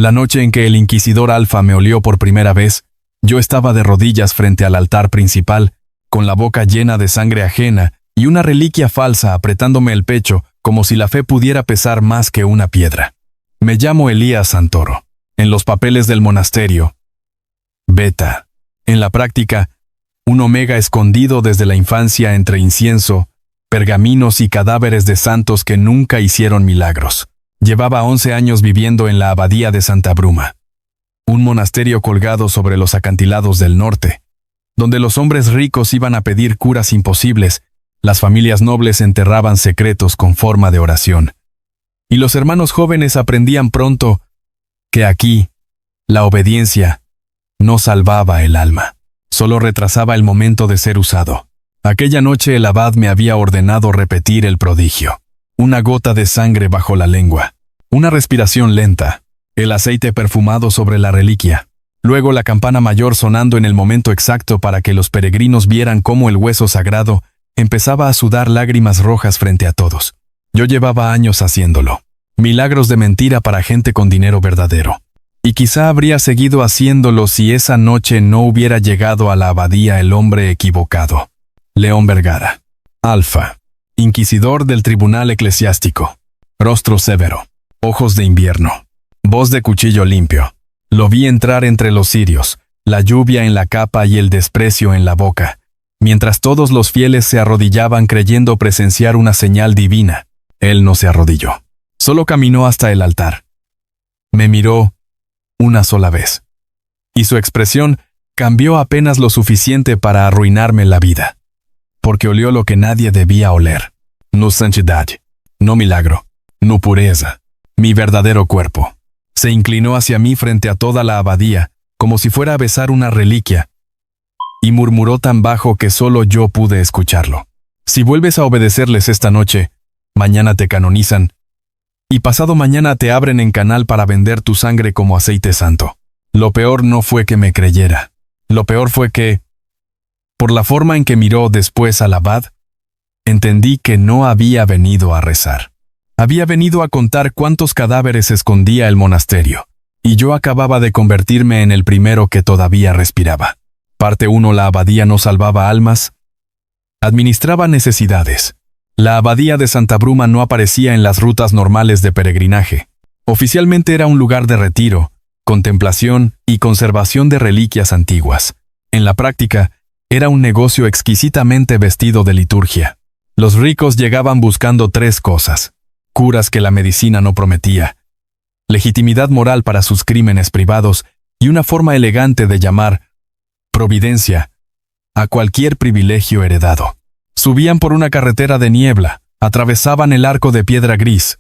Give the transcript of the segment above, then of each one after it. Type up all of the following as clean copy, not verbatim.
La noche en que el inquisidor Alfa me olió por primera vez, yo estaba de rodillas frente al altar principal, con la boca llena de sangre ajena y una reliquia falsa apretándome el pecho como si la fe pudiera pesar más que una piedra. Me llamo Elías Santoro. En los papeles del monasterio, Beta. En la práctica, un omega escondido desde la infancia entre incienso, pergaminos y cadáveres de santos que nunca hicieron milagros. Llevaba 11 años viviendo en la abadía de Santa Bruma, un monasterio colgado sobre los acantilados del norte, donde los hombres ricos iban a pedir curas imposibles, las familias nobles enterraban secretos con forma de oración, y los hermanos jóvenes aprendían pronto que aquí, la obediencia no salvaba el alma, solo retrasaba el momento de ser usado. Aquella noche el abad me había ordenado repetir el prodigio. Una gota de sangre bajo la lengua, una respiración lenta, el aceite perfumado sobre la reliquia, luego la campana mayor sonando en el momento exacto para que los peregrinos vieran cómo el hueso sagrado empezaba a sudar lágrimas rojas frente a todos. Yo llevaba años haciéndolo. Milagros de mentira para gente con dinero verdadero. Y quizá habría seguido haciéndolo si esa noche no hubiera llegado a la abadía el hombre equivocado. León Vergara. Alfa. Inquisidor del tribunal eclesiástico. Rostro severo. Ojos de invierno. Voz de cuchillo limpio. Lo vi entrar entre los cirios, la lluvia en la capa y el desprecio en la boca, mientras todos los fieles se arrodillaban creyendo presenciar una señal divina. Él no se arrodilló. Solo caminó hasta el altar. Me miró una sola vez. Y su expresión cambió apenas lo suficiente para arruinarme la vida. Porque olió lo que nadie debía oler. No santidad, no milagro, no pureza. Mi verdadero cuerpo. Se inclinó hacia mí frente a toda la abadía, como si fuera a besar una reliquia, y murmuró tan bajo que solo yo pude escucharlo. Si vuelves a obedecerles esta noche, mañana te canonizan, y pasado mañana te abren en canal para vender tu sangre como aceite santo. Lo peor no fue que me creyera. Lo peor fue que, por la forma en que miró después al abad, entendí que no había venido a rezar. Había venido a contar cuántos cadáveres escondía el monasterio, y yo acababa de convertirme en el primero que todavía respiraba. Parte 1. La abadía no salvaba almas, administraba necesidades. La abadía de Santa Bruma no aparecía en las rutas normales de peregrinaje. Oficialmente era un lugar de retiro, contemplación y conservación de reliquias antiguas. En la práctica, era un negocio exquisitamente vestido de liturgia. Los ricos llegaban buscando 3 cosas: curas que la medicina no prometía, legitimidad moral para sus crímenes privados y una forma elegante de llamar providencia a cualquier privilegio heredado. Subían por una carretera de niebla, atravesaban el arco de piedra gris,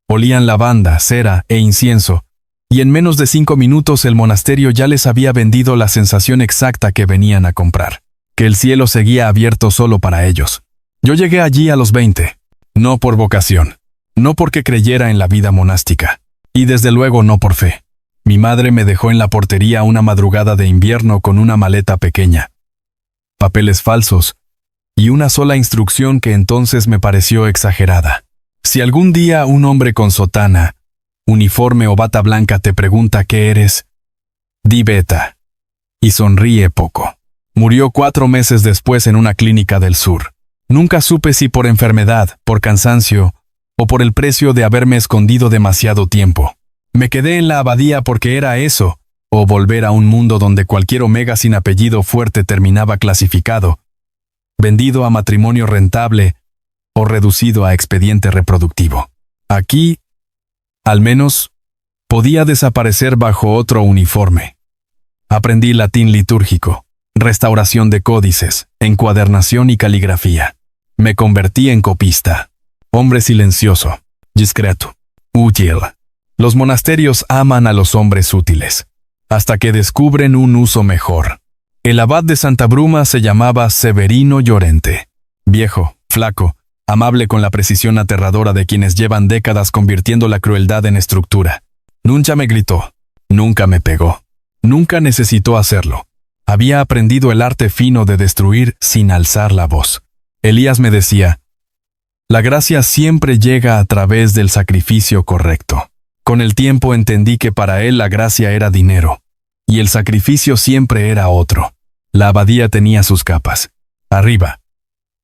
olían lavanda, cera e incienso, y en menos de 5 minutos el monasterio ya les había vendido la sensación exacta que venían a comprar, que el cielo seguía abierto solo para ellos. Yo llegué allí a los 20, no por vocación, no porque creyera en la vida monástica, y desde luego no por fe. Mi madre me dejó en la portería una madrugada de invierno con una maleta pequeña, papeles falsos, y una sola instrucción que entonces me pareció exagerada. Si algún día un hombre con sotana, uniforme o bata blanca te pregunta qué eres, di Beta, y sonríe poco. Murió 4 meses después en una clínica del sur. Nunca supe si por enfermedad, por cansancio, o por el precio de haberme escondido demasiado tiempo. Me quedé en la abadía porque era eso, o volver a un mundo donde cualquier omega sin apellido fuerte terminaba clasificado, vendido a matrimonio rentable o reducido a expediente reproductivo. Aquí, al menos, podía desaparecer bajo otro uniforme. Aprendí latín litúrgico, restauración de códices, encuadernación y caligrafía. Me convertí en copista. Hombre silencioso, discreto, útil. Los monasterios aman a los hombres útiles, hasta que descubren un uso mejor. El abad de Santa Bruma se llamaba Severino Llorente. Viejo, flaco, amable con la precisión aterradora de quienes llevan décadas convirtiendo la crueldad en estructura. Nunca me gritó, nunca me pegó, nunca necesitó hacerlo. Había aprendido el arte fino de destruir sin alzar la voz. Elías me decía, la gracia siempre llega a través del sacrificio correcto. Con el tiempo entendí que para él la gracia era dinero, y el sacrificio siempre era otro. La abadía tenía sus capas. Arriba,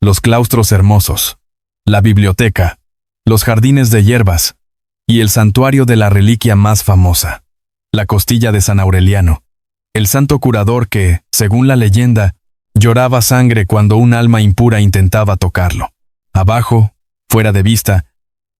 los claustros hermosos, la biblioteca, los jardines de hierbas, y el santuario de la reliquia más famosa, la costilla de San Aureliano, el santo curador que, según la leyenda, lloraba sangre cuando un alma impura intentaba tocarlo. Abajo, fuera de vista,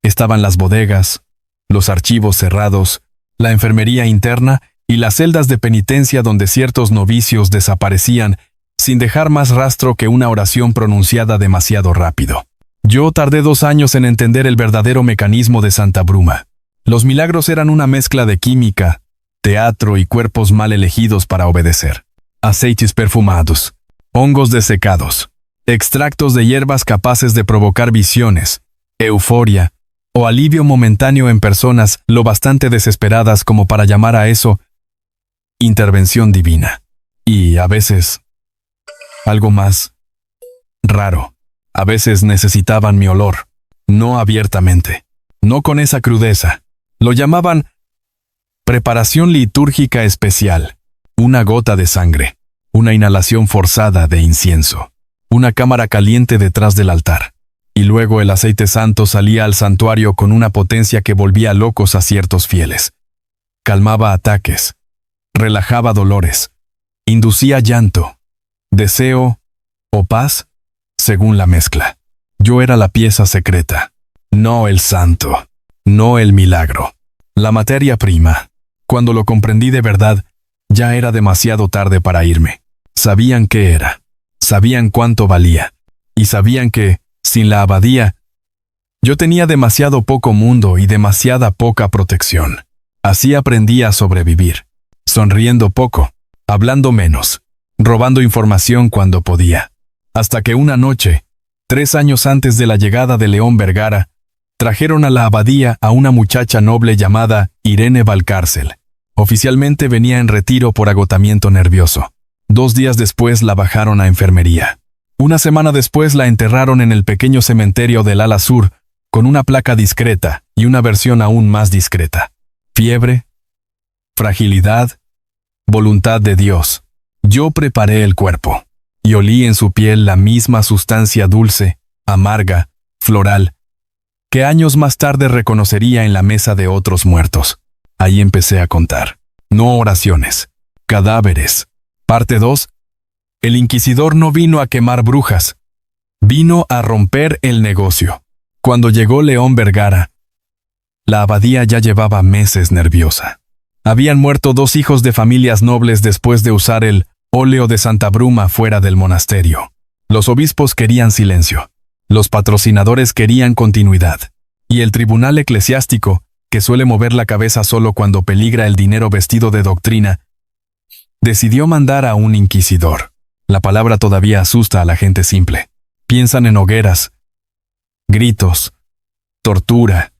estaban las bodegas, los archivos cerrados, la enfermería interna y las celdas de penitencia donde ciertos novicios desaparecían sin dejar más rastro que una oración pronunciada demasiado rápido. Yo tardé 2 años en entender el verdadero mecanismo de Santa Bruma. Los milagros eran una mezcla de química, teatro y cuerpos mal elegidos para obedecer. Aceites perfumados, hongos desecados, extractos de hierbas capaces de provocar visiones, euforia o alivio momentáneo en personas lo bastante desesperadas como para llamar a eso intervención divina. Y, a veces, algo más raro. A veces necesitaban mi olor, no abiertamente, no con esa crudeza. Lo llamaban preparación litúrgica especial, una gota de sangre, una inhalación forzada de incienso, una cámara caliente detrás del altar. Y luego el aceite santo salía al santuario con una potencia que volvía locos a ciertos fieles. Calmaba ataques, relajaba dolores, inducía llanto, deseo o paz, según la mezcla. Yo era la pieza secreta, no el santo, no el milagro, la materia prima. Cuando lo comprendí de verdad, ya era demasiado tarde para irme. Sabían qué era, sabían cuánto valía, y sabían que, sin la abadía, yo tenía demasiado poco mundo y demasiada poca protección. Así aprendí a sobrevivir, sonriendo poco, hablando menos, robando información cuando podía. Hasta que una noche, 3 años antes de la llegada de León Vergara, trajeron a la abadía a una muchacha noble llamada Irene Valcárcel. Oficialmente venía en retiro por agotamiento nervioso. 2 días después la bajaron a enfermería. 1 semana después la enterraron en el pequeño cementerio del ala sur, con una placa discreta y una versión aún más discreta. Fiebre, fragilidad, voluntad de Dios. Yo preparé el cuerpo, y olí en su piel la misma sustancia dulce, amarga, floral, que años más tarde reconocería en la mesa de otros muertos. Ahí empecé a contar. No oraciones, cadáveres. Parte 2. El inquisidor no vino a quemar brujas, vino a romper el negocio. Cuando llegó León Vergara, la abadía ya llevaba meses nerviosa. Habían muerto 2 hijos de familias nobles después de usar el óleo de Santa Bruma fuera del monasterio. Los obispos querían silencio, los patrocinadores querían continuidad, y el tribunal eclesiástico, que suele mover la cabeza solo cuando peligra el dinero vestido de doctrina, decidió mandar a un inquisidor. La palabra todavía asusta a la gente simple. Piensan en hogueras, gritos, tortura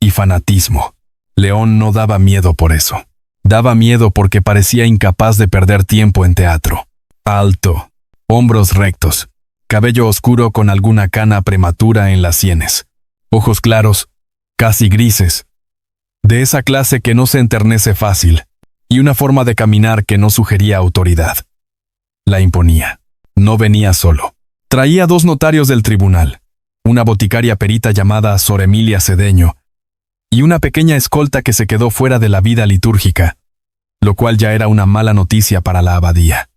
y fanatismo. León no daba miedo por eso. Daba miedo porque parecía incapaz de perder tiempo en teatro. Alto, hombros rectos, cabello oscuro con alguna cana prematura en las sienes, ojos claros, casi grises, de esa clase que no se enternece fácil, y una forma de caminar que no sugería autoridad. La imponía. No venía solo. Traía 2 notarios del tribunal, una boticaria perita llamada Sor Emilia Cedeño, y una pequeña escolta que se quedó fuera de la vida litúrgica, lo cual ya era una mala noticia para la abadía.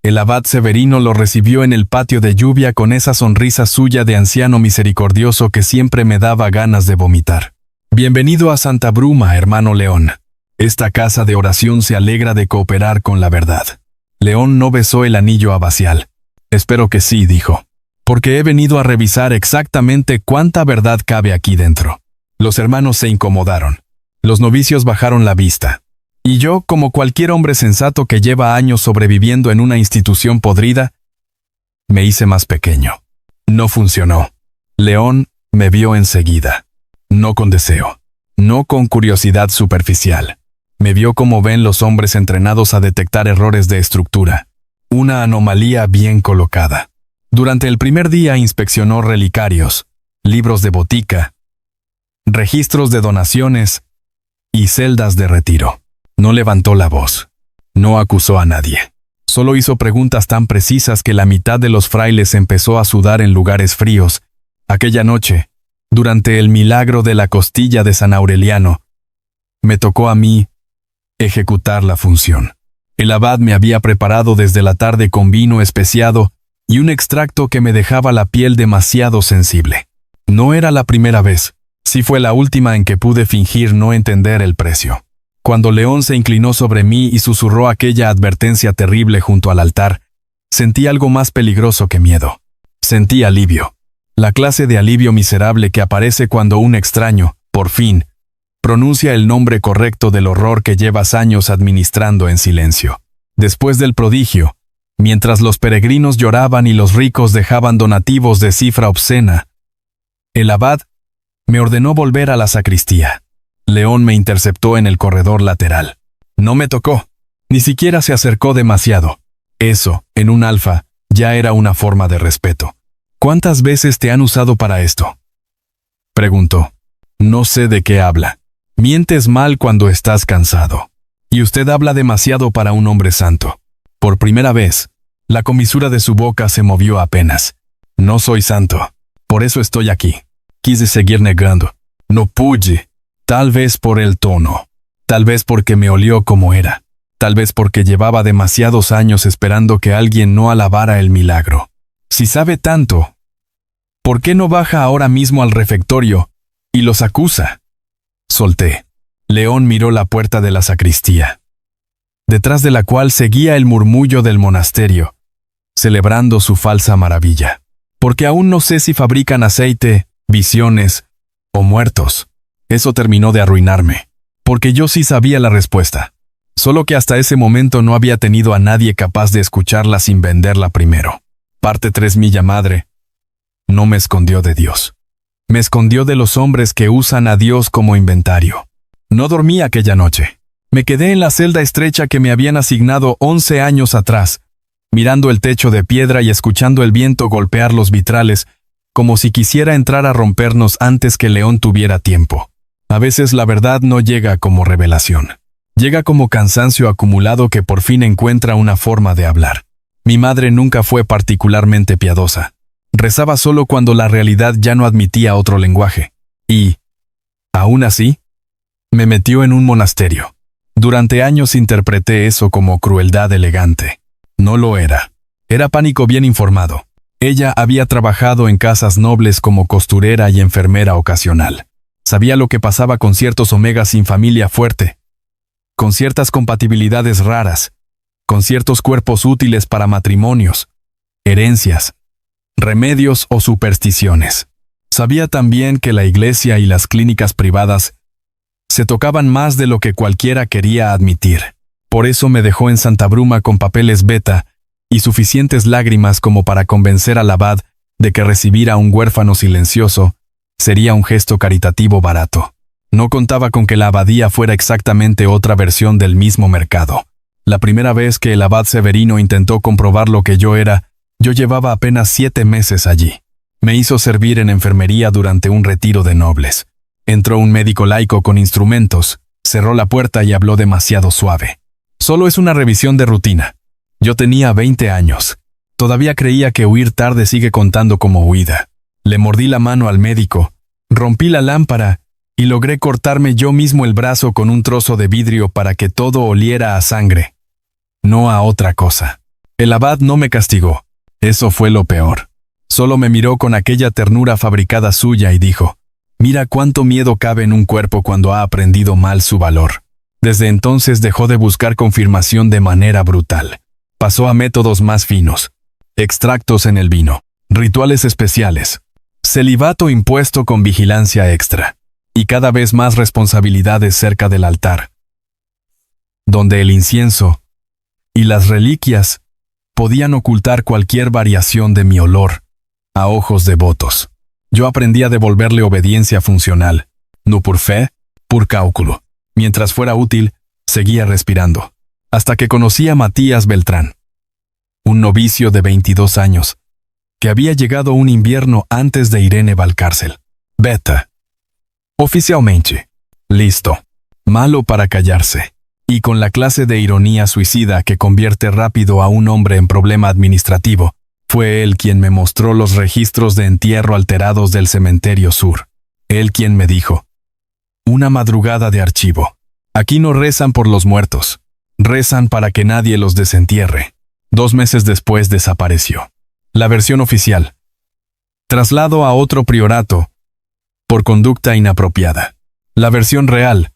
El abad Severino lo recibió en el patio de lluvia con esa sonrisa suya de anciano misericordioso que siempre me daba ganas de vomitar. Bienvenido a Santa Bruma, hermano León. Esta casa de oración se alegra de cooperar con la verdad. León no besó el anillo abacial. Espero que sí, dijo, porque he venido a revisar exactamente cuánta verdad cabe aquí dentro. Los hermanos se incomodaron. Los novicios bajaron la vista. Y yo, como cualquier hombre sensato que lleva años sobreviviendo en una institución podrida, me hice más pequeño. No funcionó. León me vio enseguida. No con deseo. No con curiosidad superficial. Me vio como ven los hombres entrenados a detectar errores de estructura. Una anomalía bien colocada. Durante el primer día inspeccionó relicarios, libros de botica, registros de donaciones y celdas de retiro. No levantó la voz. No acusó a nadie. Solo hizo preguntas tan precisas que la mitad de los frailes empezó a sudar en lugares fríos. Aquella noche, durante el milagro de la costilla de San Aureliano, me tocó a mí ejecutar la función. El abad me había preparado desde la tarde con vino especiado y un extracto que me dejaba la piel demasiado sensible. No era la primera vez, sí fue la última en que pude fingir no entender el precio. Cuando León se inclinó sobre mí y susurró aquella advertencia terrible junto al altar, sentí algo más peligroso que miedo. Sentí alivio. La clase de alivio miserable que aparece cuando un extraño, por fin, pronuncia el nombre correcto del horror que llevas años administrando en silencio. Después del prodigio, mientras los peregrinos lloraban y los ricos dejaban donativos de cifra obscena, el abad me ordenó volver a la sacristía. León me interceptó en el corredor lateral. No me tocó. Ni siquiera se acercó demasiado. Eso, en un alfa, ya era una forma de respeto. ¿Cuántas veces te han usado para esto?, preguntó. No sé de qué habla. Mientes mal cuando estás cansado. Y usted habla demasiado para un hombre santo. Por primera vez, la comisura de su boca se movió apenas. No soy santo. Por eso estoy aquí. Quise seguir negando. No pude. Tal vez por el tono. Tal vez porque me olió como era. Tal vez porque llevaba demasiados años esperando que alguien no alabara el milagro. Si sabe tanto, ¿por qué no baja ahora mismo al refectorio y los acusa? Solté. León miró la puerta de la sacristía, detrás de la cual seguía el murmullo del monasterio, celebrando su falsa maravilla. Porque aún no sé si fabrican aceite, visiones o muertos. Eso terminó de arruinarme, porque yo sí sabía la respuesta, solo que hasta ese momento no había tenido a nadie capaz de escucharla sin venderla primero. Parte 3 Milla Madre no me escondió de Dios. Me escondió de los hombres que usan a Dios como inventario. No dormí aquella noche. Me quedé en la celda estrecha que me habían asignado 11 años atrás, mirando el techo de piedra y escuchando el viento golpear los vitrales, como si quisiera entrar a rompernos antes que León tuviera tiempo. A veces la verdad no llega como revelación. Llega como cansancio acumulado que por fin encuentra una forma de hablar. Mi madre nunca fue particularmente piadosa. Rezaba solo cuando la realidad ya no admitía otro lenguaje. Y, aún así, me metió en un monasterio. Durante años interpreté eso como crueldad elegante. No lo era. Era pánico bien informado. Ella había trabajado en casas nobles como costurera y enfermera ocasional. Sabía lo que pasaba con ciertos omegas sin familia fuerte, con ciertas compatibilidades raras, con ciertos cuerpos útiles para matrimonios, herencias, remedios o supersticiones. Sabía también que la iglesia y las clínicas privadas se tocaban más de lo que cualquiera quería admitir. Por eso me dejó en Santa Bruma con papeles beta y suficientes lágrimas como para convencer al abad de que recibir a un huérfano silencioso sería un gesto caritativo barato. No contaba con que la abadía fuera exactamente otra versión del mismo mercado. La primera vez que el abad Severino intentó comprobar lo que yo era, yo llevaba apenas 7 meses allí. Me hizo servir en enfermería durante un retiro de nobles. Entró un médico laico con instrumentos, cerró la puerta y habló demasiado suave. Solo es una revisión de rutina. Yo tenía 20 años. Todavía creía que huir tarde sigue contando como huida. Le mordí la mano al médico, rompí la lámpara y logré cortarme yo mismo el brazo con un trozo de vidrio para que todo oliera a sangre, no a otra cosa. El abad no me castigó. Eso fue lo peor. Solo me miró con aquella ternura fabricada suya y dijo: «Mira cuánto miedo cabe en un cuerpo cuando ha aprendido mal su valor». Desde entonces dejó de buscar confirmación de manera brutal. Pasó a métodos más finos. Extractos en el vino, rituales especiales, celibato impuesto con vigilancia extra, y cada vez más responsabilidades cerca del altar, donde el incienso y las reliquias podían ocultar cualquier variación de mi olor a ojos devotos. Yo aprendí a devolverle obediencia funcional, no por fe, por cálculo. Mientras fuera útil, seguía respirando, hasta que conocí a Matías Beltrán, un novicio de 22 años, que había llegado un invierno antes de Irene Valcárcel. Beta. Oficialmente. Listo. malo para callarse, y con la clase de ironía suicida que convierte rápido a un hombre en problema administrativo. Fue él quien me mostró los registros de entierro alterados del cementerio sur. Él quien me dijo: una madrugada de archivo. Aquí no rezan por los muertos, rezan para que nadie los desentierre. 2 meses después desapareció. La versión oficial: traslado a otro priorato por conducta inapropiada. La versión real: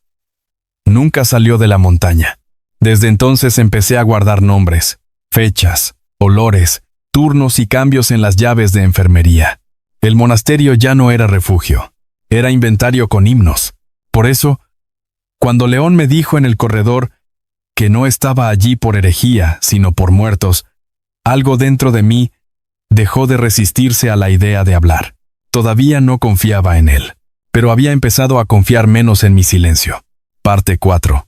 nunca salió de la montaña. Desde entonces empecé a guardar nombres, fechas, olores, turnos y cambios en las llaves de enfermería. El monasterio ya no era refugio, era inventario con himnos. Por eso, cuando León me dijo en el corredor que no estaba allí por herejía, sino por muertos, algo dentro de mí dejó de resistirse a la idea de hablar. Todavía no confiaba en él, pero había empezado a confiar menos en mi silencio. Parte 4.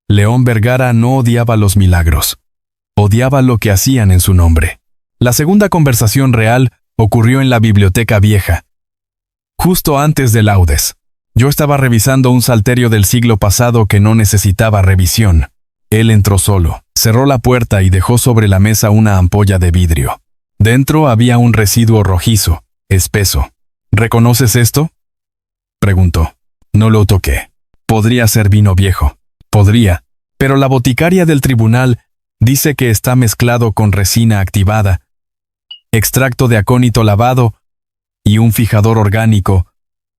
León Vergara no odiaba los milagros. Odiaba lo que hacían en su nombre. La segunda conversación real ocurrió en la biblioteca vieja, justo antes de laudes. Yo estaba revisando un salterio del siglo pasado que no necesitaba revisión. Él entró solo, cerró la puerta y dejó sobre la mesa una ampolla de vidrio. Dentro había un residuo rojizo, espeso. ¿Reconoces esto?, preguntó. No lo toqué. Podría ser vino viejo. Podría. Pero la boticaria del tribunal dice que está mezclado con resina activada, extracto de acónito lavado y un fijador orgánico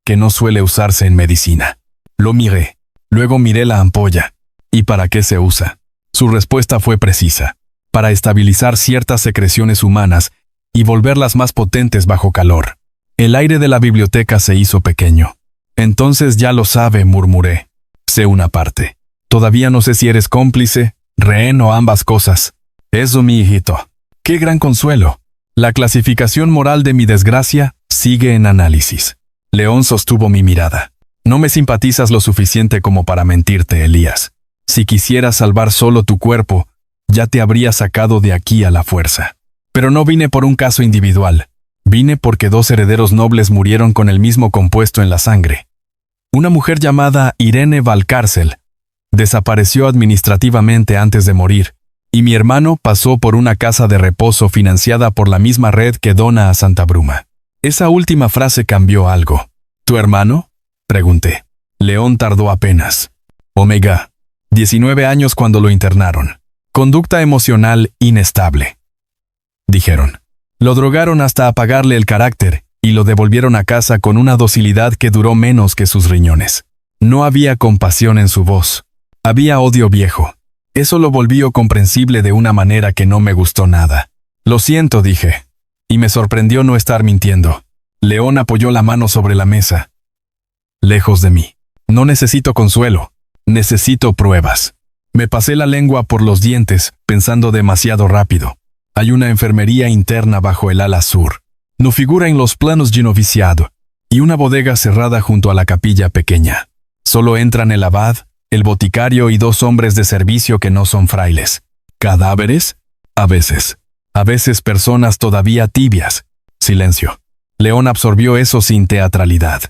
que no suele usarse en medicina. Lo miré. Luego miré la ampolla. ¿Y para qué se usa? Su respuesta fue precisa: para estabilizar ciertas secreciones humanas y volverlas más potentes bajo calor. El aire de la biblioteca se hizo pequeño. Entonces ya lo sabe, murmuré. Sé una parte. Todavía no sé si eres cómplice, rehén o ambas cosas. Eso, mi hijito. ¡Qué gran consuelo! La clasificación moral de mi desgracia sigue en análisis. León sostuvo mi mirada. No me simpatizas lo suficiente como para mentirte, Elías. Si quisieras salvar solo tu cuerpo, ya te habría sacado de aquí a la fuerza. Pero no vine por un caso individual. Vine porque 2 herederos nobles murieron con el mismo compuesto en la sangre. Una mujer llamada Irene Valcárcel desapareció administrativamente antes de morir, y mi hermano pasó por una casa de reposo financiada por la misma red que dona a Santa Bruma. Esa última frase cambió algo. ¿Tu hermano?, pregunté. León tardó apenas. Omega. 19 años cuando lo internaron. Conducta emocional inestable, dijeron. Lo drogaron hasta apagarle el carácter y lo devolvieron a casa con una docilidad que duró menos que sus riñones. No había compasión en su voz. Había odio viejo. Eso lo volvió comprensible de una manera que no me gustó nada. Lo siento, dije. Y me sorprendió no estar mintiendo. León apoyó la mano sobre la mesa. Lejos de mí. No necesito consuelo. Necesito pruebas. Me pasé la lengua por los dientes, pensando demasiado rápido. Hay una enfermería interna bajo el ala sur. No figura en los planos de noviciado. Y una bodega cerrada junto a la capilla pequeña. Solo entran el abad, el boticario y 2 hombres de servicio que no son frailes. ¿Cadáveres? A veces. A veces personas todavía tibias. Silencio. León absorbió eso sin teatralidad.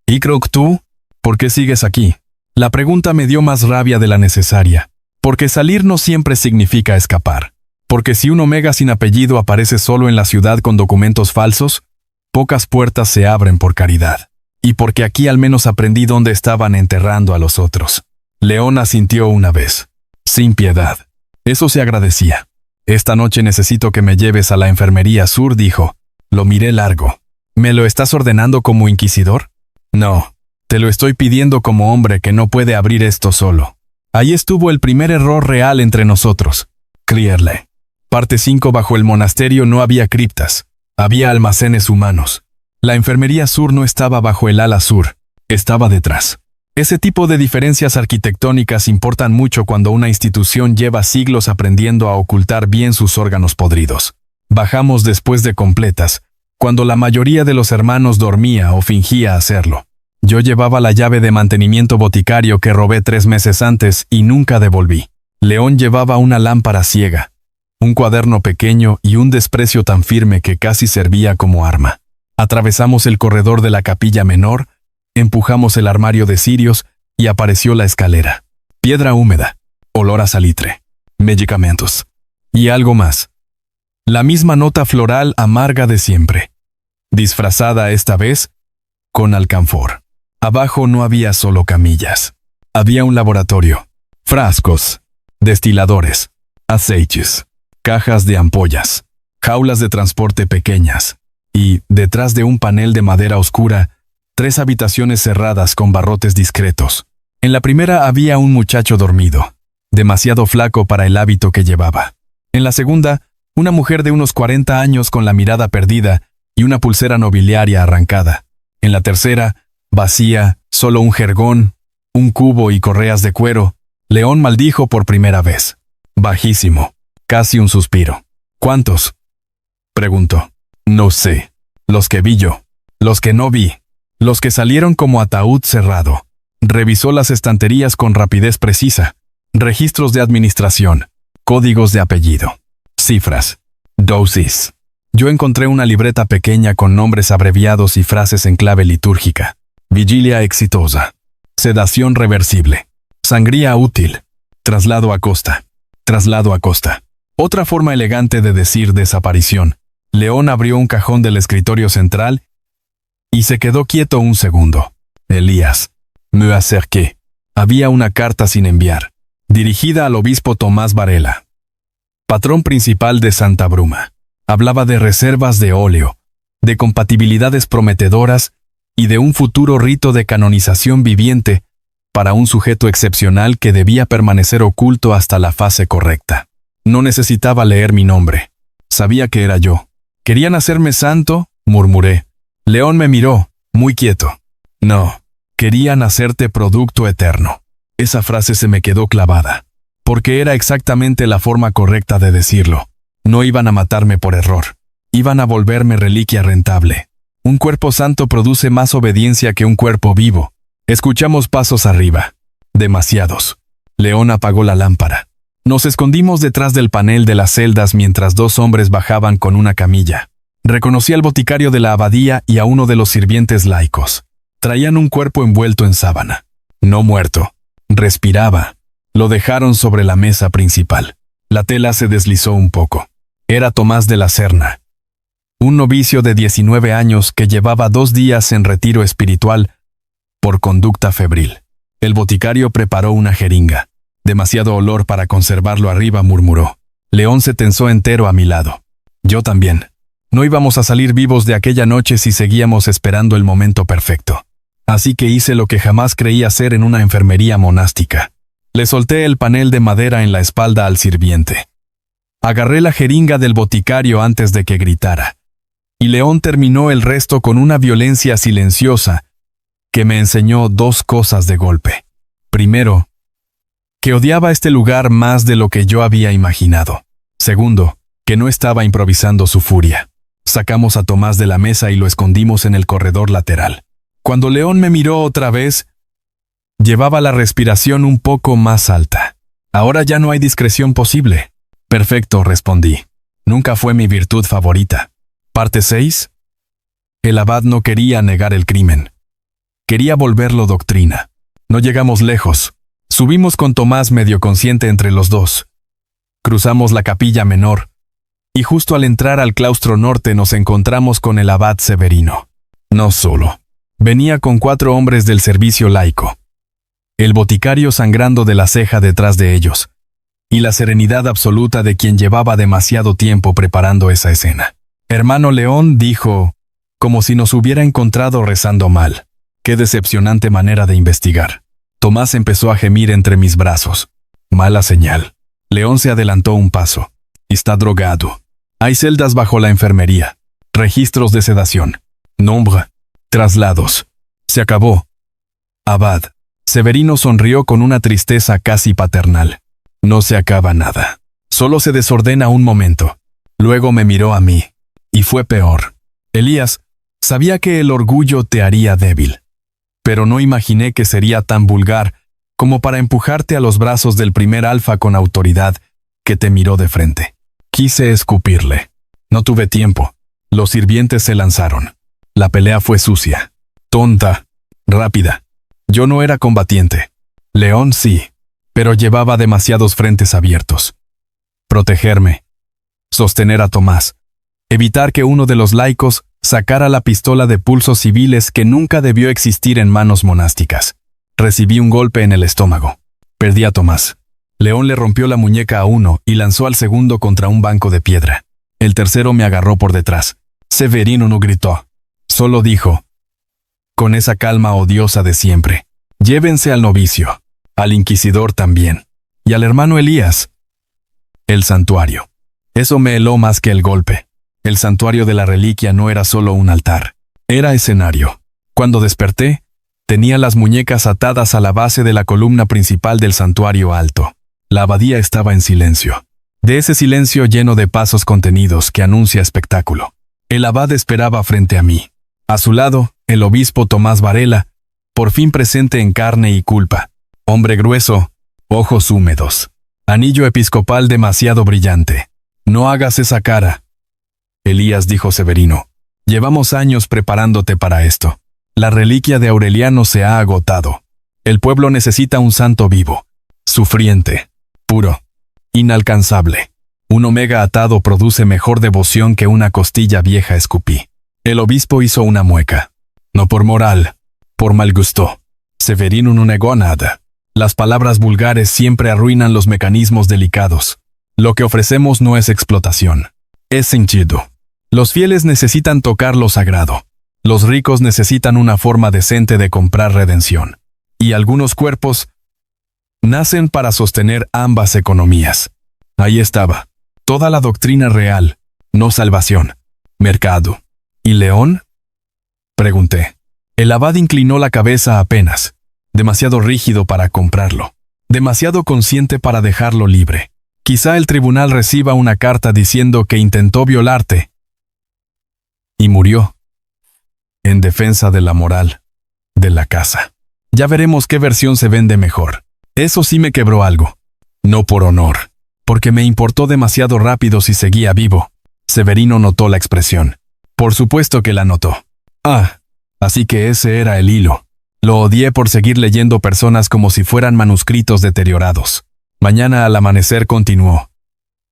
¿Y Croc tú? ¿Por qué sigues aquí? La pregunta me dio más rabia de la necesaria. Porque salir no siempre significa escapar. Porque si un omega sin apellido aparece solo en la ciudad con documentos falsos, pocas puertas se abren por caridad. Y porque aquí al menos aprendí dónde estaban enterrando a los otros. León asintió una vez. Sin piedad. Eso se agradecía. Esta noche necesito que me lleves a la enfermería sur, dijo. Lo miré largo. ¿Me lo estás ordenando como inquisidor? No. Te lo estoy pidiendo como hombre que no puede abrir esto solo. Ahí estuvo el primer error real entre nosotros. Creerle. Parte 5. Bajo el monasterio no había criptas. Había almacenes humanos. La enfermería sur no estaba bajo el ala sur. Estaba detrás. Ese tipo de diferencias arquitectónicas importan mucho cuando una institución lleva siglos aprendiendo a ocultar bien sus órganos podridos. Bajamos después de completas, cuando la mayoría de los hermanos dormía o fingía hacerlo. Yo llevaba la llave de mantenimiento boticario que robé 3 meses antes y nunca devolví. León llevaba una lámpara ciega, un cuaderno pequeño y un desprecio tan firme que casi servía como arma. Atravesamos el corredor de la capilla menor, empujamos el armario de cirios y apareció la escalera. Piedra húmeda, olor a salitre, medicamentos. Y algo más. La misma nota floral amarga de siempre, disfrazada esta vez con alcanfor. Abajo no había solo camillas. Había un laboratorio, frascos, destiladores, aceites, cajas de ampollas, jaulas de transporte pequeñas, y, detrás de un panel de madera oscura, 3 habitaciones cerradas con barrotes discretos. En la primera había un muchacho dormido, demasiado flaco para el hábito que llevaba. En la segunda, una mujer de unos 40 años con la mirada perdida y una pulsera nobiliaria arrancada. En la tercera, vacía, solo un jergón, un cubo y correas de cuero. León maldijo por primera vez. Bajísimo, casi un suspiro. ¿Cuántos?, preguntó. No sé. Los que vi yo. Los que no vi. Los que salieron como ataúd cerrado. Revisó las estanterías con rapidez precisa. Registros de administración. Códigos de apellido. Cifras. Dosis. Yo encontré una libreta pequeña con nombres abreviados y frases en clave litúrgica. Vigilia exitosa. Sedación reversible. Sangría útil. Traslado a costa. Traslado a costa. Otra forma elegante de decir desaparición. León abrió un cajón del escritorio central y se quedó quieto un segundo. Elías. Me acerqué. Había una carta sin enviar, dirigida al obispo Tomás Varela, patrón principal de Santa Bruma. Hablaba de reservas de óleo, de compatibilidades prometedoras y de un futuro rito de canonización viviente para un sujeto excepcional que debía permanecer oculto hasta la fase correcta. No necesitaba leer mi nombre. Sabía que era yo. ¿Querían hacerme santo?, murmuré. León me miró, muy quieto. No, querían hacerte producto eterno. Esa frase se me quedó clavada, porque era exactamente la forma correcta de decirlo. No iban a matarme por error. Iban a volverme reliquia rentable. Un cuerpo santo produce más obediencia que un cuerpo vivo. Escuchamos pasos arriba. Demasiados. León apagó la lámpara. Nos escondimos detrás del panel de las celdas mientras 2 hombres bajaban con una camilla. Reconocí al boticario de la abadía y a uno de los sirvientes laicos. Traían un cuerpo envuelto en sábana. No muerto. Respiraba. Lo dejaron sobre la mesa principal. La tela se deslizó un poco. Era Tomás de la Serna, un novicio de 19 años que llevaba 2 días en retiro espiritual por conducta febril. El boticario preparó una jeringa. Demasiado olor para conservarlo arriba, murmuró. León se tensó entero a mi lado. Yo también. No íbamos a salir vivos de aquella noche si seguíamos esperando el momento perfecto. Así que hice lo que jamás creí hacer en una enfermería monástica. Le solté el panel de madera en la espalda al sirviente. Agarré la jeringa del boticario antes de que gritara. Y León terminó el resto con una violencia silenciosa que me enseñó 2 cosas de golpe. Primero, que odiaba este lugar más de lo que yo había imaginado. Segundo, que no estaba improvisando su furia. Sacamos a Tomás de la mesa y lo escondimos en el corredor lateral. Cuando León me miró otra vez, llevaba la respiración un poco más alta. Ahora ya no hay discreción posible. Perfecto, respondí. Nunca fue mi virtud favorita. Parte 6. El abad no quería negar el crimen. Quería volverlo doctrina. No llegamos lejos. Subimos con Tomás medio consciente entre los 2. Cruzamos la capilla menor, y justo al entrar al claustro norte nos encontramos con el abad Severino. No solo. Venía con 4 hombres del servicio laico. El boticario sangrando de la ceja detrás de ellos, y la serenidad absoluta de quien llevaba demasiado tiempo preparando esa escena. Hermano León, dijo, como si nos hubiera encontrado rezando mal. Qué decepcionante manera de investigar. Tomás empezó a gemir entre mis brazos. Mala señal. León se adelantó un paso. Está drogado. Hay celdas bajo la enfermería. Registros de sedación. Nombre. Traslados. Se acabó. Abad. Severino sonrió con una tristeza casi paternal. No se acaba nada. Solo se desordena un momento. Luego me miró a mí. Y fue peor. Elías, sabía que el orgullo te haría débil. Pero no imaginé que sería tan vulgar como para empujarte a los brazos del primer alfa con autoridad que te miró de frente. Quise escupirle. No tuve tiempo. Los sirvientes se lanzaron. La pelea fue sucia, tonta, rápida. Yo no era combatiente. León sí, pero llevaba demasiados frentes abiertos. Protegerme. Sostener a Tomás. Evitar que uno de los laicos sacara la pistola de pulsos civiles que nunca debió existir en manos monásticas. Recibí un golpe en el estómago. Perdí a Tomás. León le rompió la muñeca a uno y lanzó al segundo contra un banco de piedra. El tercero me agarró por detrás. Severino no gritó. Solo dijo, con esa calma odiosa de siempre, llévense al novicio, al inquisidor también, y al hermano Elías. El santuario. Eso me heló más que el golpe. El santuario de la reliquia no era solo un altar, era escenario. Cuando desperté, tenía las muñecas atadas a la base de la columna principal del santuario alto. La abadía estaba en silencio. De ese silencio lleno de pasos contenidos que anuncia espectáculo. El abad esperaba frente a mí. A su lado, el obispo Tomás Varela, por fin presente en carne y culpa. Hombre grueso, ojos húmedos. Anillo episcopal demasiado brillante. No hagas esa cara. Elías, dijo Severino. Llevamos años preparándote para esto. La reliquia de Aureliano se ha agotado. El pueblo necesita un santo vivo, sufriente, puro, inalcanzable. Un omega atado produce mejor devoción que una costilla vieja, escupí. El obispo hizo una mueca. No por moral, por mal gusto. Severino no negó nada. Las palabras vulgares siempre arruinan los mecanismos delicados. Lo que ofrecemos no es explotación. Es sentido. Los fieles necesitan tocar lo sagrado. Los ricos necesitan una forma decente de comprar redención. Y algunos cuerpos nacen para sostener ambas economías. Ahí estaba. Toda la doctrina real, no salvación. Mercado. ¿Y León? Pregunté. El abad inclinó la cabeza apenas. Demasiado rígido para comprarlo. Demasiado consciente para dejarlo libre. Quizá el tribunal reciba una carta diciendo que intentó violarte. Y murió. En defensa de la moral, de la casa. Ya veremos qué versión se vende mejor. Eso sí me quebró algo. No por honor, porque me importó demasiado rápido si seguía vivo. Severino notó la expresión. Por supuesto que la notó. Ah, así que ese era el hilo. Lo odié por seguir leyendo personas como si fueran manuscritos deteriorados. Mañana al amanecer continuó.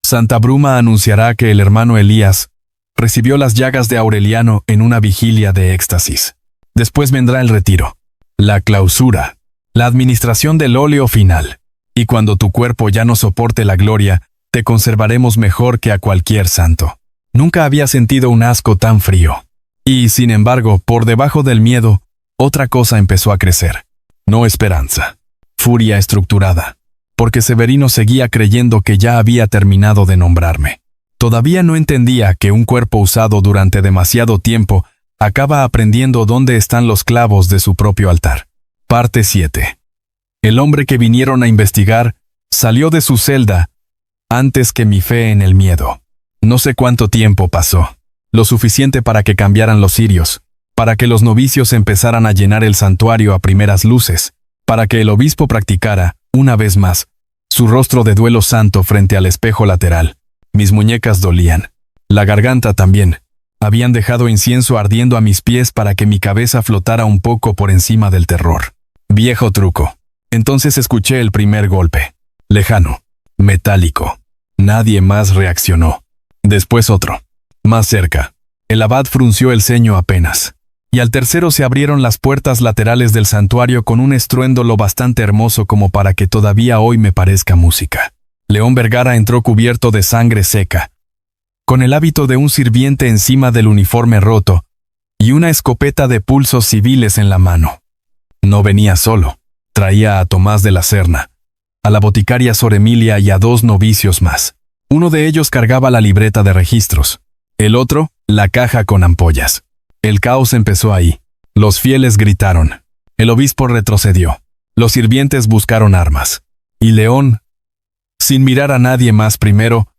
Santa Bruma anunciará que el hermano Elías recibió las llagas de Aureliano en una vigilia de éxtasis. Después vendrá el retiro, la clausura, la administración del óleo final. Y cuando tu cuerpo ya no soporte la gloria, te conservaremos mejor que a cualquier santo. Nunca había sentido un asco tan frío. Y, sin embargo, por debajo del miedo, otra cosa empezó a crecer. No esperanza. Furia estructurada. Porque Severino seguía creyendo que ya había terminado de nombrarme. Todavía no entendía que un cuerpo usado durante demasiado tiempo acaba aprendiendo dónde están los clavos de su propio altar. Parte 7. El hombre que vinieron a investigar salió de su celda antes que mi fe en el miedo. No sé cuánto tiempo pasó. Lo suficiente para que cambiaran los cirios, para que los novicios empezaran a llenar el santuario a primeras luces, para que el obispo practicara, una vez más, su rostro de duelo santo frente al espejo lateral. Mis muñecas dolían. La garganta también. Habían dejado incienso ardiendo a mis pies para que mi cabeza flotara un poco por encima del terror. Viejo truco. Entonces escuché el primer golpe. Lejano. Metálico. Nadie más reaccionó. Después otro. Más cerca. El abad frunció el ceño apenas. Y al tercero se abrieron las puertas laterales del santuario con un estruendo lo bastante hermoso como para que todavía hoy me parezca música. León Vergara entró cubierto de sangre seca, con el hábito de un sirviente encima del uniforme roto, y una escopeta de pulsos civiles en la mano. No venía solo, traía a Tomás de la Serna, a la boticaria Sor Emilia y a 2 novicios más. Uno de ellos cargaba la libreta de registros, el otro, la caja con ampollas. El caos empezó ahí. Los fieles gritaron. El obispo retrocedió. Los sirvientes buscaron armas. Y León, sin mirar a nadie más primero,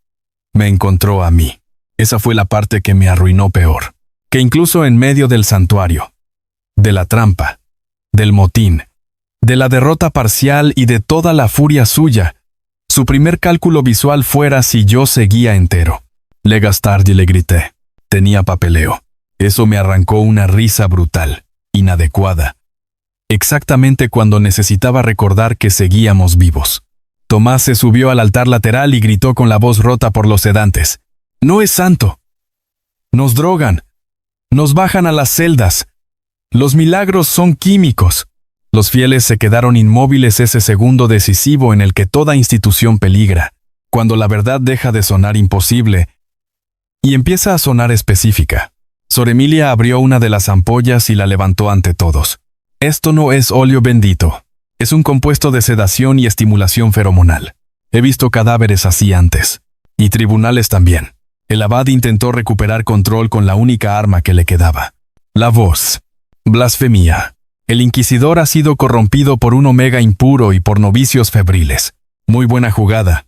me encontró a mí. Esa fue la parte que me arruinó peor. Que incluso en medio del santuario, de la trampa, del motín, de la derrota parcial y de toda la furia suya, su primer cálculo visual fuera si yo seguía entero. Le Gastardi, le grité. Tenía papeleo. Eso me arrancó una risa brutal, inadecuada. exactamente cuando necesitaba recordar que seguíamos vivos. Tomás se subió al altar lateral y gritó con la voz rota por los sedantes. «¡No es santo! Nos drogan. Nos bajan a las celdas. Los milagros son químicos». Los fieles se quedaron inmóviles ese segundo decisivo en el que toda institución peligra, cuando la verdad deja de sonar imposible y empieza a sonar específica. Sor Emilia abrió una de las ampollas y la levantó ante todos. «Esto no es óleo bendito. Es un compuesto de sedación y estimulación feromonal. He visto cadáveres así antes. Y tribunales también». El abad intentó recuperar control con la única arma que le quedaba. La voz. Blasfemia. El inquisidor ha sido corrompido por un omega impuro y por novicios febriles. Muy buena jugada.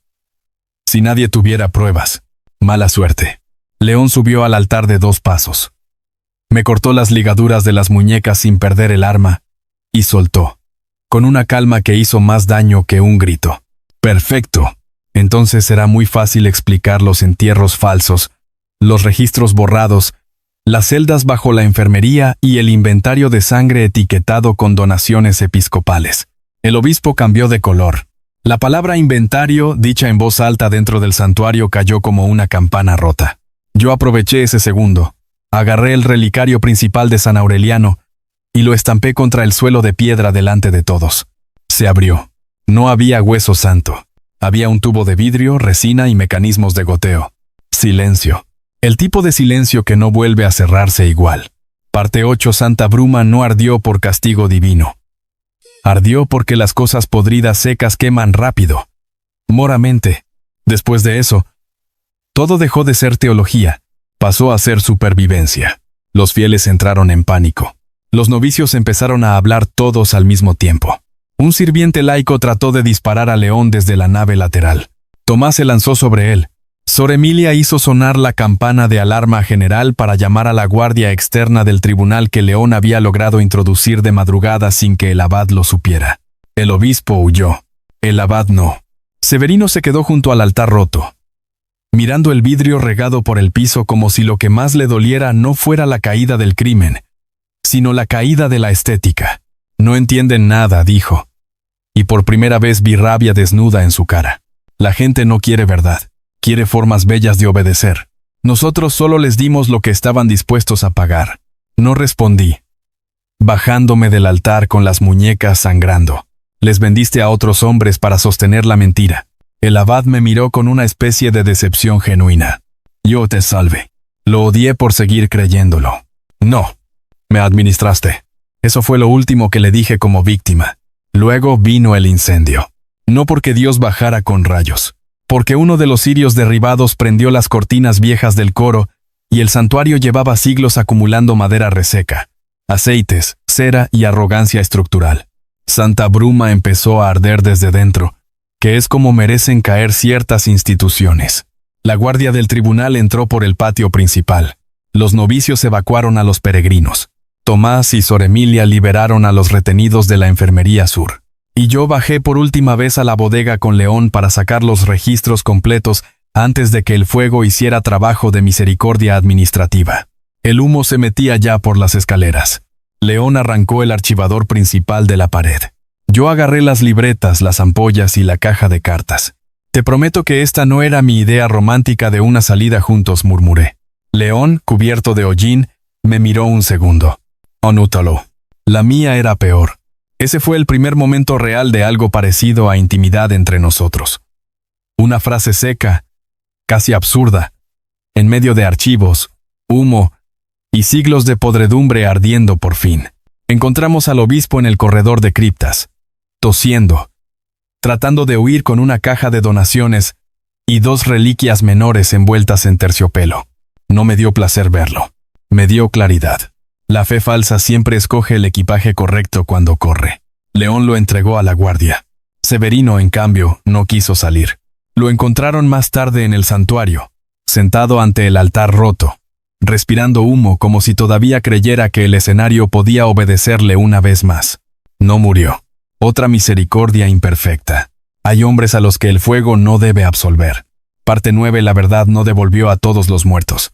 Si nadie tuviera pruebas. Mala suerte. León subió al altar de 2 pasos. Me cortó las ligaduras de las muñecas sin perder el arma y soltó, con una calma que hizo más daño que un grito. «Perfecto. Entonces será muy fácil explicar los entierros falsos, los registros borrados, las celdas bajo la enfermería y el inventario de sangre etiquetado con donaciones episcopales». El obispo cambió de color. La palabra inventario, dicha en voz alta dentro del santuario, cayó como una campana rota. Yo aproveché ese segundo. Agarré el relicario principal de San Aureliano y lo estampé contra el suelo de piedra delante de todos. Se abrió. No había hueso santo. Había un tubo de vidrio, resina y mecanismos de goteo. Silencio. El tipo de silencio que no vuelve a cerrarse igual. Parte 8. Santa Bruma no ardió por castigo divino. Ardió porque las cosas podridas secas queman rápido. Moramente. Después de eso, todo dejó de ser teología. Pasó a ser supervivencia. Los fieles entraron en pánico. Los novicios empezaron a hablar todos al mismo tiempo. Un sirviente laico trató de disparar a León desde la nave lateral. Tomás se lanzó sobre él. Sor Emilia hizo sonar la campana de alarma general para llamar a la guardia externa del tribunal que León había logrado introducir de madrugada sin que el abad lo supiera. El obispo huyó. El abad no. Severino se quedó junto al altar roto, mirando el vidrio regado por el piso como si lo que más le doliera no fuera la caída del crimen, sino la caída de la estética. «No entienden nada», dijo. Y por primera vez vi rabia desnuda en su cara. La gente no quiere verdad. Quiere formas bellas de obedecer. Nosotros solo les dimos lo que estaban dispuestos a pagar. No respondí. Bajándome del altar con las muñecas sangrando. Les vendiste a otros hombres para sostener la mentira. El abad me miró con una especie de decepción genuina. «Yo te salve». Lo odié por seguir creyéndolo. «No. Me administraste». Eso fue lo último que le dije como víctima. Luego vino el incendio. No porque Dios bajara con rayos. Porque uno de los cirios derribados prendió las cortinas viejas del coro y el santuario llevaba siglos acumulando madera reseca, aceites, cera y arrogancia estructural. Santa Bruma empezó a arder desde dentro, que es como merecen caer ciertas instituciones. La guardia del tribunal entró por el patio principal. Los novicios evacuaron a los peregrinos. Tomás y Sor Emilia liberaron a los retenidos de la enfermería sur. Y yo bajé por última vez a la bodega con León para sacar los registros completos antes de que el fuego hiciera trabajo de misericordia administrativa. El humo se metía ya por las escaleras. León arrancó el archivador principal de la pared. Yo agarré las libretas, las ampollas y la caja de cartas. «Te prometo que esta no era mi idea romántica de una salida juntos», murmuré. León, cubierto de hollín, me miró un segundo. «Onútalo. La mía era peor». Ese fue el primer momento real de algo parecido a intimidad entre nosotros. Una frase seca, casi absurda, en medio de archivos, humo y siglos de podredumbre ardiendo por fin. Encontramos al obispo en el corredor de criptas, tosiendo, tratando de huir con una caja de donaciones y 2 reliquias menores envueltas en terciopelo. No me dio placer verlo. Me dio claridad. La fe falsa siempre escoge el equipaje correcto cuando corre. León lo entregó a la guardia. Severino, en cambio, no quiso salir. Lo encontraron más tarde en el santuario, sentado ante el altar roto, respirando humo como si todavía creyera que el escenario podía obedecerle una vez más. No murió. Otra misericordia imperfecta. Hay hombres a los que el fuego no debe absolver. Parte 9. La verdad no devolvió a todos los muertos,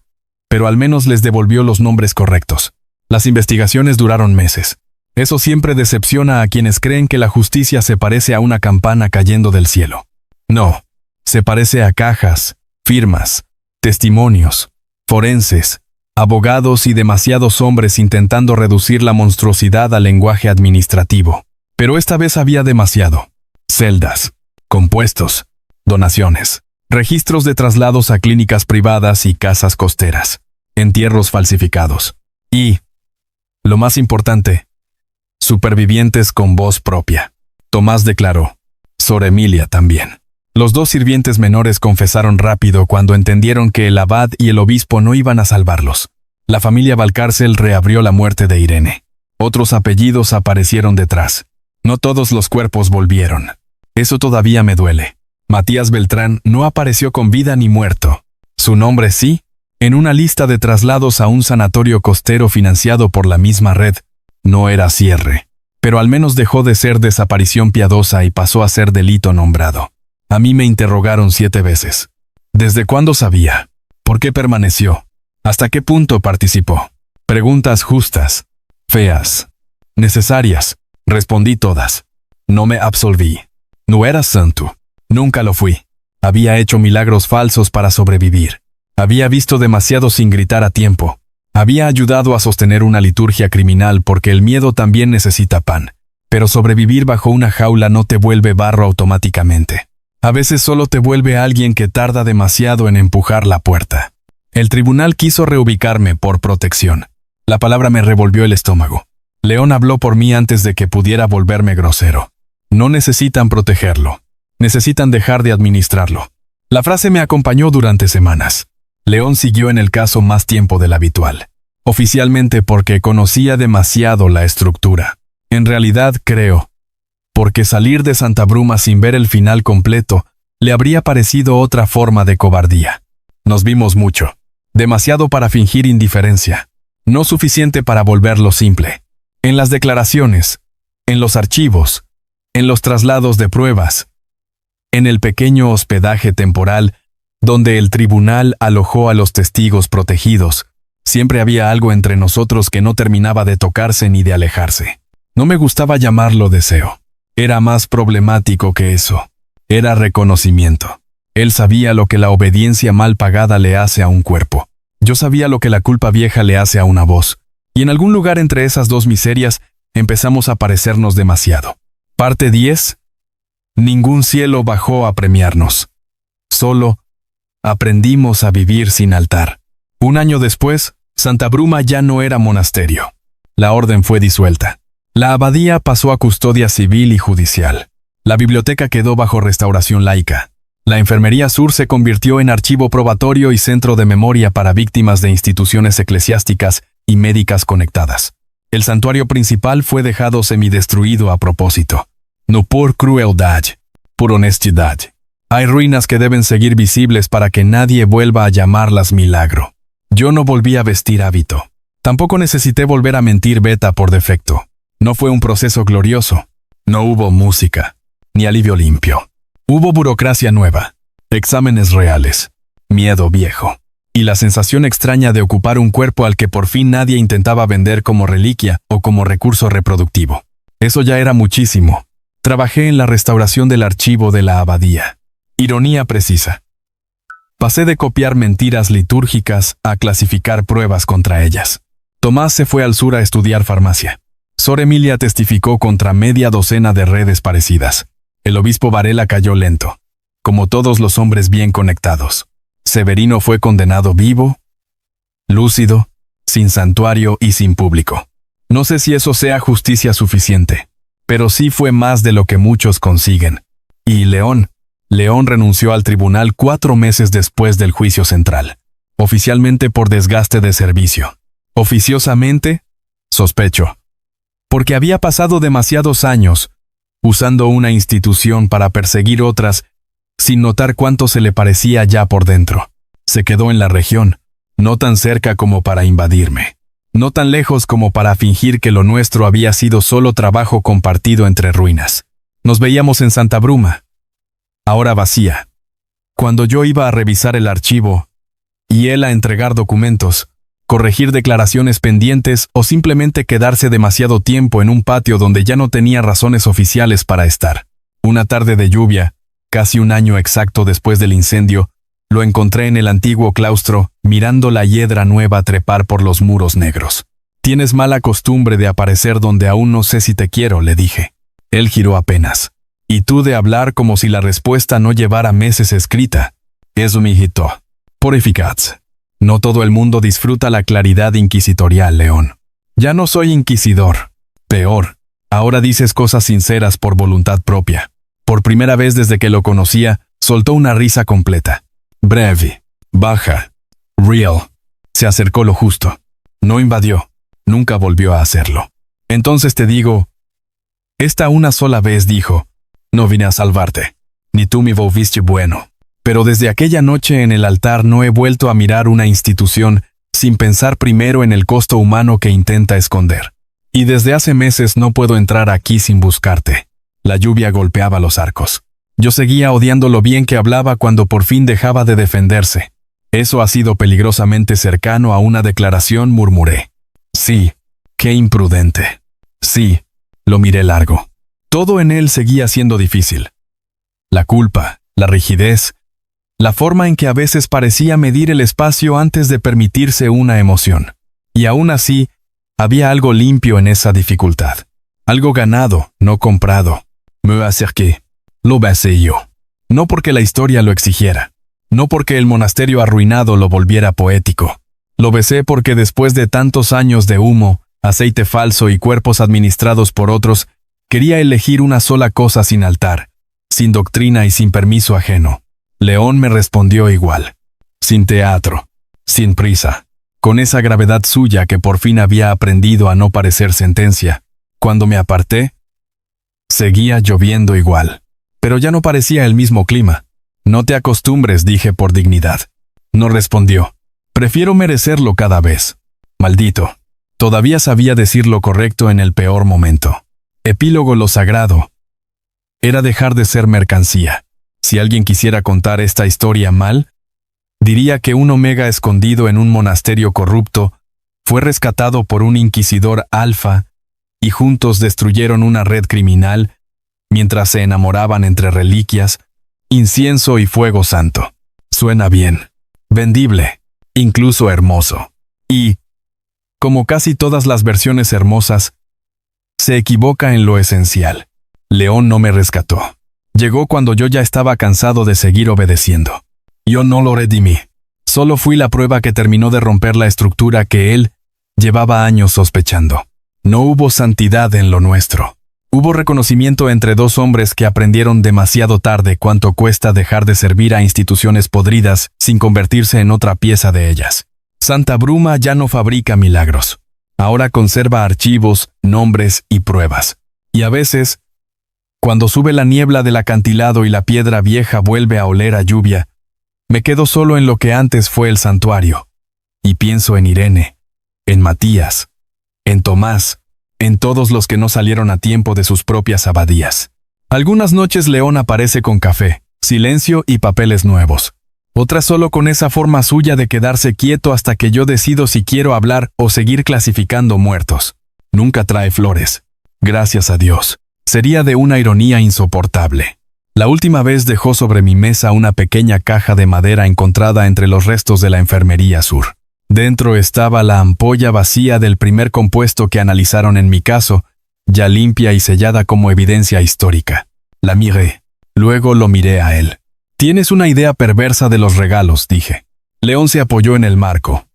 pero al menos les devolvió los nombres correctos. Las investigaciones duraron meses. Eso siempre decepciona a quienes creen que la justicia se parece a una campana cayendo del cielo. No, se parece a cajas, firmas, testimonios, forenses, abogados y demasiados hombres intentando reducir la monstruosidad al lenguaje administrativo. Pero esta vez había demasiado. Celdas, compuestos, donaciones, registros de traslados a clínicas privadas y casas costeras, entierros falsificados. Y, lo más importante, supervivientes con voz propia. Tomás declaró. Sor Emilia también. Los dos sirvientes menores confesaron rápido cuando entendieron que el abad y el obispo no iban a salvarlos. La familia Valcárcel reabrió la muerte de Irene. Otros apellidos aparecieron detrás. No todos los cuerpos volvieron. Eso todavía me duele. Matías Beltrán no apareció con vida ni muerto. Su nombre sí, en una lista de traslados a un sanatorio costero financiado por la misma red. No era cierre, pero al menos dejó de ser desaparición piadosa y pasó a ser delito nombrado. A mí me interrogaron 7 veces. ¿Desde cuándo sabía? ¿Por qué permaneció? ¿Hasta qué punto participó? Preguntas justas, feas, necesarias. Respondí todas. No me absolví. No era santo. Nunca lo fui. Había hecho milagros falsos para sobrevivir. Había visto demasiado sin gritar a tiempo. Había ayudado a sostener una liturgia criminal porque el miedo también necesita pan. Pero sobrevivir bajo una jaula no te vuelve barro automáticamente. A veces solo te vuelve alguien que tarda demasiado en empujar la puerta. El tribunal quiso reubicarme por protección. La palabra me revolvió el estómago. León habló por mí antes de que pudiera volverme grosero. No necesitan protegerlo. Necesitan dejar de administrarlo. La frase me acompañó durante semanas. León siguió en el caso más tiempo del habitual. Oficialmente porque conocía demasiado la estructura. En realidad, creo, porque salir de Santa Bruma sin ver el final completo le habría parecido otra forma de cobardía. Nos vimos mucho. Demasiado para fingir indiferencia. No suficiente para volverlo simple. En las declaraciones, en los archivos, en los traslados de pruebas, en el pequeño hospedaje temporal donde el tribunal alojó a los testigos protegidos, siempre había algo entre nosotros que no terminaba de tocarse ni de alejarse. No me gustaba llamarlo deseo. Era más problemático que eso. Era reconocimiento. Él sabía lo que la obediencia mal pagada le hace a un cuerpo. Yo sabía lo que la culpa vieja le hace a una voz. Y en algún lugar entre esas dos miserias empezamos a parecernos demasiado. Parte 10. Ningún cielo bajó a premiarnos. Solo aprendimos a vivir sin altar. Un año después, Santa Bruma ya no era monasterio. La orden fue disuelta. La abadía pasó a custodia civil y judicial. La biblioteca quedó bajo restauración laica. La Enfermería Sur se convirtió en archivo probatorio y centro de memoria para víctimas de instituciones eclesiásticas y médicas conectadas. El santuario principal fue dejado semidestruido a propósito. No por crueldad, por honestidad. Hay ruinas que deben seguir visibles para que nadie vuelva a llamarlas milagro. Yo no volví a vestir hábito. Tampoco necesité volver a mentir beta por defecto. No fue un proceso glorioso. No hubo música, ni alivio limpio. Hubo burocracia nueva, exámenes reales, miedo viejo, y la sensación extraña de ocupar un cuerpo al que por fin nadie intentaba vender como reliquia o como recurso reproductivo. Eso ya era muchísimo. Trabajé en la restauración del archivo de la abadía. Ironía precisa. Pasé de copiar mentiras litúrgicas a clasificar pruebas contra ellas. Tomás se fue al sur a estudiar farmacia. Sor Emilia testificó contra media docena de redes parecidas. El obispo Varela cayó lento, como todos los hombres bien conectados. Severino fue condenado vivo, lúcido, sin santuario y sin público. No sé si eso sea justicia suficiente, pero sí fue más de lo que muchos consiguen. Y León renunció al tribunal 4 meses después del juicio central, oficialmente por desgaste de servicio. Oficiosamente, sospecho, porque había pasado demasiados años usando una institución para perseguir otras sin notar cuánto se le parecía ya por dentro. Se quedó en la región, no tan cerca como para invadirme, no tan lejos como para fingir que lo nuestro había sido solo trabajo compartido entre ruinas. Nos veíamos en Santa Bruma, ahora vacía. Cuando yo iba a revisar el archivo y él a entregar documentos, corregir declaraciones pendientes o simplemente quedarse demasiado tiempo en un patio donde ya no tenía razones oficiales para estar. Una tarde de lluvia, casi un año exacto después del incendio, lo encontré en el antiguo claustro, mirando la hiedra nueva trepar por los muros negros. «Tienes mala costumbre de aparecer donde aún no sé si te quiero», le dije. Él giró apenas. «Y tú de hablar como si la respuesta no llevara meses escrita». «Eso, mijito. Por eficaz. No todo el mundo disfruta la claridad inquisitorial, León. Ya no soy inquisidor. Peor. Ahora dices cosas sinceras por voluntad propia». Por primera vez desde que lo conocía, soltó una risa completa. Breve, baja, real. Se acercó lo justo. No invadió. Nunca volvió a hacerlo. «Entonces te digo...». Esta una sola vez dijo: «No vine a salvarte. Ni tú me volviste bueno». Pero desde aquella noche en el altar no he vuelto a mirar una institución sin pensar primero en el costo humano que intenta esconder. Y desde hace meses no puedo entrar aquí sin buscarte. La lluvia golpeaba los arcos. Yo seguía odiando lo bien que hablaba cuando por fin dejaba de defenderse. «Eso ha sido peligrosamente cercano a una declaración», murmuré. «Sí, qué imprudente». «Sí», lo miré largo. Todo en él seguía siendo difícil. La culpa, la rigidez, la forma en que a veces parecía medir el espacio antes de permitirse una emoción. Y aún así, había algo limpio en esa dificultad. Algo ganado, no comprado. Me acerqué. Lo besé yo. No porque la historia lo exigiera. No porque el monasterio arruinado lo volviera poético. Lo besé porque después de tantos años de humo, aceite falso y cuerpos administrados por otros, quería elegir una sola cosa sin altar, sin doctrina y sin permiso ajeno. León me respondió igual. Sin teatro. Sin prisa. Con esa gravedad suya que por fin había aprendido a no parecer sentencia. Cuando me aparté, seguía lloviendo igual. Pero ya no parecía el mismo clima. «No te acostumbres», dije por dignidad. No respondió. «Prefiero merecerlo cada vez». Maldito. Todavía sabía decir lo correcto en el peor momento. Epílogo. Lo sagrado era dejar de ser mercancía. Si alguien quisiera contar esta historia mal, diría que un omega escondido en un monasterio corrupto fue rescatado por un inquisidor alfa y juntos destruyeron una red criminal mientras se enamoraban entre reliquias, incienso y fuego santo. Suena bien, vendible, incluso hermoso. Y, como casi todas las versiones hermosas, se equivoca en lo esencial. León no me rescató. Llegó cuando yo ya estaba cansado de seguir obedeciendo. Yo no lo redimí. Solo fui la prueba que terminó de romper la estructura que él llevaba años sospechando. No hubo santidad en lo nuestro. Hubo reconocimiento entre dos hombres que aprendieron demasiado tarde cuánto cuesta dejar de servir a instituciones podridas sin convertirse en otra pieza de ellas. Santa Bruma ya no fabrica milagros. Ahora conserva archivos, nombres y pruebas. Y a veces, cuando sube la niebla del acantilado y la piedra vieja vuelve a oler a lluvia, me quedo solo en lo que antes fue el santuario. Y pienso en Irene, en Matías, en Tomás, en todos los que no salieron a tiempo de sus propias abadías. Algunas noches León aparece con café, silencio y papeles nuevos. Otras solo con esa forma suya de quedarse quieto hasta que yo decido si quiero hablar o seguir clasificando muertos. Nunca trae flores. Gracias a Dios. Sería de una ironía insoportable. La última vez dejó sobre mi mesa una pequeña caja de madera encontrada entre los restos de la enfermería sur. Dentro estaba la ampolla vacía del primer compuesto que analizaron en mi caso, ya limpia y sellada como evidencia histórica. La miré. Luego lo miré a él. «Tienes una idea perversa de los regalos», dije. León se apoyó en el marco.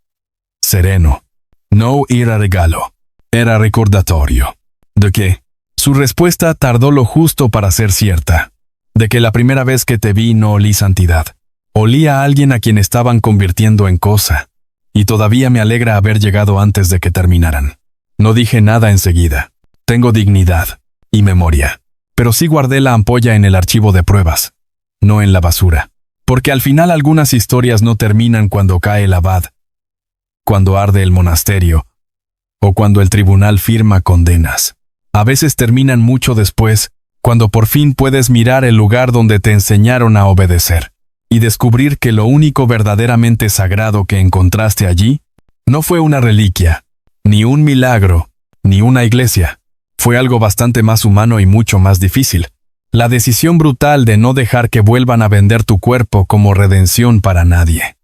Sereno. No era regalo. Era recordatorio. ¿De qué? Su respuesta tardó lo justo para ser cierta. De que la primera vez que te vi no olí santidad. Olí a alguien a quien estaban convirtiendo en cosa. Y todavía me alegra haber llegado antes de que terminaran. No dije nada enseguida. Tengo dignidad y memoria. Pero sí guardé la ampolla en el archivo de pruebas, no en la basura. Porque al final algunas historias no terminan cuando cae el abad, cuando arde el monasterio, o cuando el tribunal firma condenas. A veces terminan mucho después, cuando por fin puedes mirar el lugar donde te enseñaron a obedecer, y descubrir que lo único verdaderamente sagrado que encontraste allí No fue una reliquia, ni un milagro, ni una iglesia. Fue algo bastante más humano y mucho más difícil. La decisión brutal de no dejar que vuelvan a vender tu cuerpo como redención para nadie.